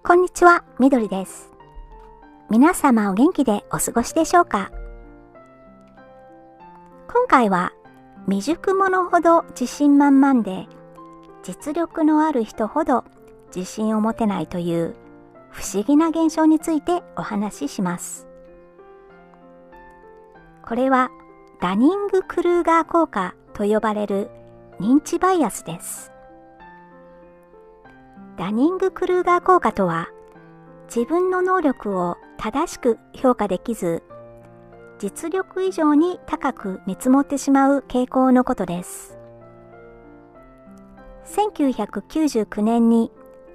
こんにちは、みどりです。皆様お元気でお過ごしでしょうか？今回は未熟者ほど自信満々で、実力のある人ほど自信を持てないという不思議な現象についてお話しします。これはダニング・クルーガー効果と呼ばれる認知バイアスです。ダニング・クルーガー効果とは、自分の能力を正しく評価できず、実力以上に高く見積もってしまう傾向のことです。1999年に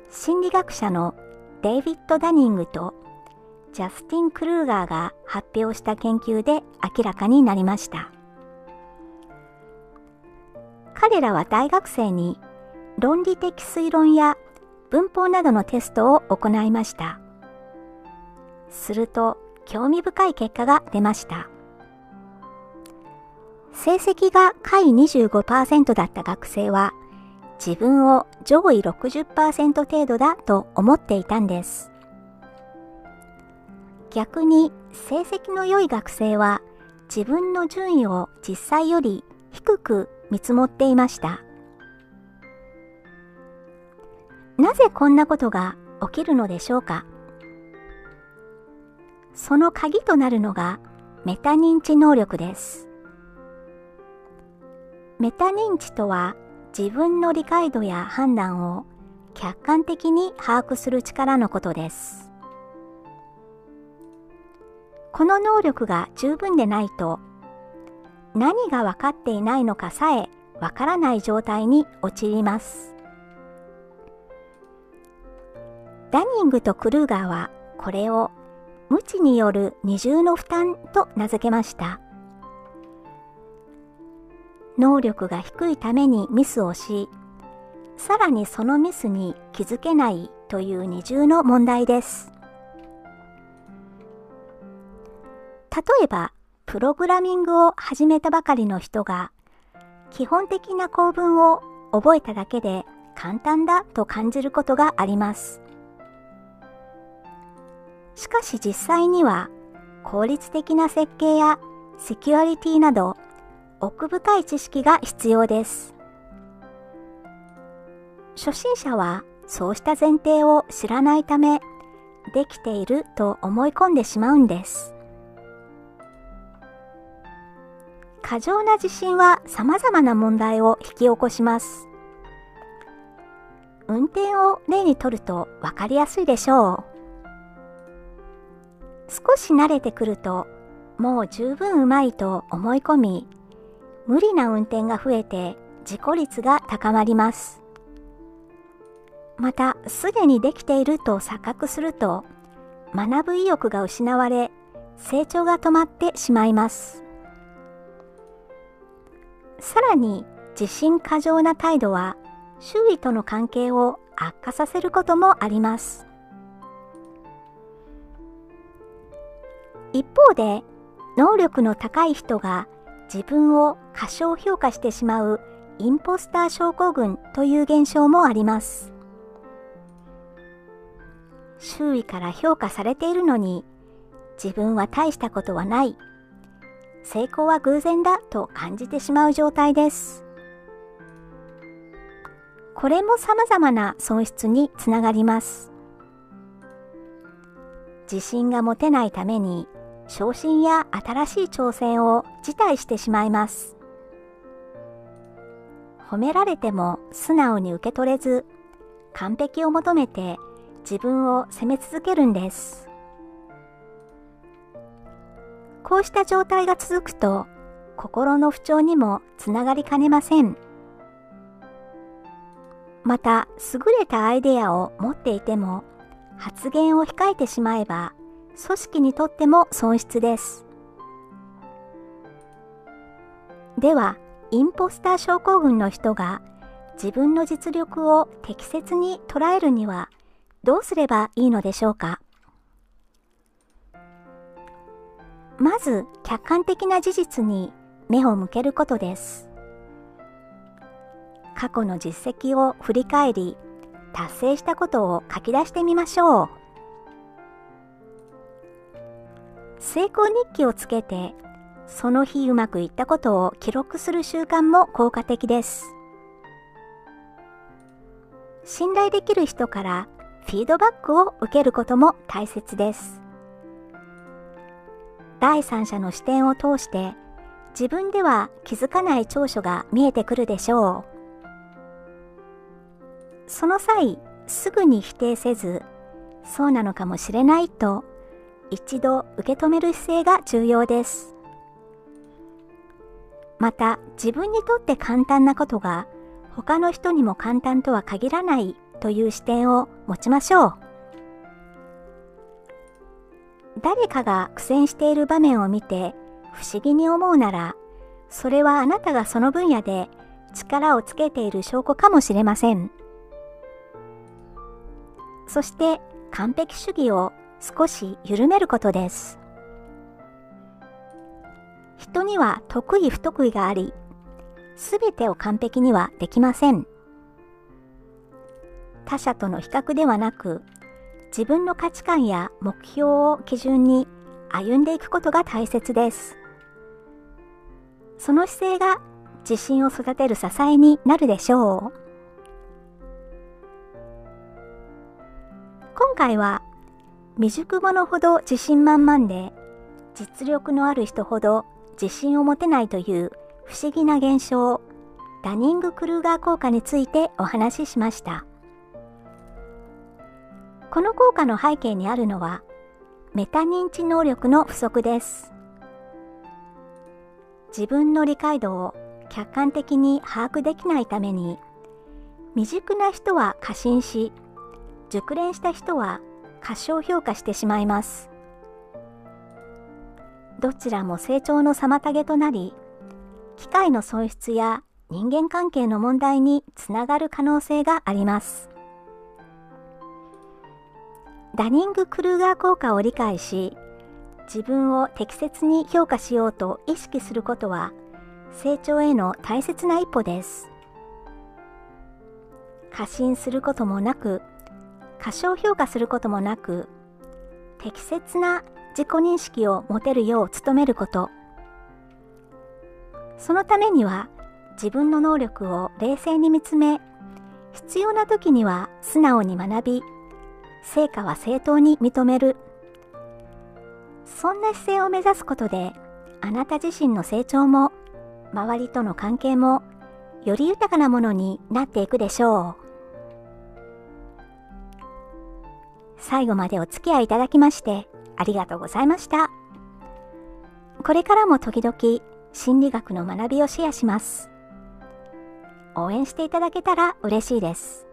心理学者のデイビッド・ダニングとジャスティン・クルーガーが発表した研究で明らかになりました。彼らは大学生に論理的推論や文法などのテストを行いました。すると興味深い結果が出ました。成績が下位 25% だった学生は自分を上位 60% 程度だと思っていたんです。逆に成績の良い学生は自分の順位を実際より低く見積もっていました。なぜこんなことが起きるのでしょうか？その鍵となるのがメタ認知能力です。メタ認知とは、自分の理解度や判断を客観的に把握する力のことです。この能力が十分でないと、何が分かっていないのかさえ分からない状態に陥ります。ダニングとクルーガーはこれを無知による二重の負担と名付けました。能力が低いためにミスをし、さらにそのミスに気づけないという二重の問題です。例えば、プログラミングを始めたばかりの人が、基本的な構文を覚えただけで簡単だと感じることがあります。しかし実際には、効率的な設計やセキュアリティなど奥深い知識が必要です。初心者はそうした前提を知らないため、できていると思い込んでしまうんです。過剰な自信は様々な問題を引き起こします。運転を例にとると分かりやすいでしょう。少し慣れてくると、もう十分うまいと思い込み、無理な運転が増えて事故率が高まります。また、すでにできていると錯覚すると、学ぶ意欲が失われ、成長が止まってしまいます。さらに、自信過剰な態度は、周囲との関係を悪化させることもあります。一方で、能力の高い人が自分を過小評価してしまうインポスター症候群という現象もあります。周囲から評価されているのに、自分は大したことはない、成功は偶然だと感じてしまう状態です。これも様々な損失につながります。自信が持てないために、昇進や新しい挑戦を辞退してしまいます。褒められても素直に受け取れず、完璧を求めて自分を責め続けるんです。こうした状態が続くと、心の不調にもつながりかねません。また、優れたアイデアを持っていても、発言を控えてしまえば、組織にとっても損失です。では、インポスター症候群の人が自分の実力を適切に捉えるにはどうすればいいのでしょうか？まず、客観的な事実に目を向けることです。過去の実績を振り返り、達成したことを書き出してみましょう。成功日記をつけて、その日うまくいったことを記録する習慣も効果的です。信頼できる人からフィードバックを受けることも大切です。第三者の視点を通して自分では気づかない長所が見えてくるでしょう。その際、すぐに否定せず、そうなのかもしれないと一度受け止める姿勢が重要です。また、自分にとって簡単なことが他の人にも簡単とは限らないという視点を持ちましょう。誰かが苦戦している場面を見て不思議に思うなら、それはあなたがその分野で力をつけている証拠かもしれません。そして完璧主義を少し緩めることです。人には得意不得意があり、すべてを完璧にはできません。他者との比較ではなく、自分の価値観や目標を基準に歩んでいくことが大切です。その姿勢が自信を育てる支えになるでしょう。今回は未熟者ほど自信満々で、実力のある人ほど自信を持てないという不思議な現象、ダニング・クルーガー効果についてお話ししました。この効果の背景にあるのは、メタ認知能力の不足です。自分の理解度を客観的に把握できないために、未熟な人は過信し、熟練した人は過小評価してしまいます。どちらも成長の妨げとなり、機会の損失や人間関係の問題につながる可能性があります。ダニング・クルーガー効果を理解し、自分を適切に評価しようと意識することは、成長への大切な一歩です。過信することもなく、過小評価することもなく、適切な自己認識を持てるよう努めること。そのためには、自分の能力を冷静に見つめ、必要な時には素直に学び、成果は正当に認める。そんな姿勢を目指すことで、あなた自身の成長も、周りとの関係も、より豊かなものになっていくでしょう。最後までお付き合いいただきまして、ありがとうございました。これからも時々、心理学の学びをシェアします。応援していただけたら嬉しいです。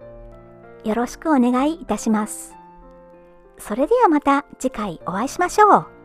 よろしくお願いいたします。それではまた次回お会いしましょう。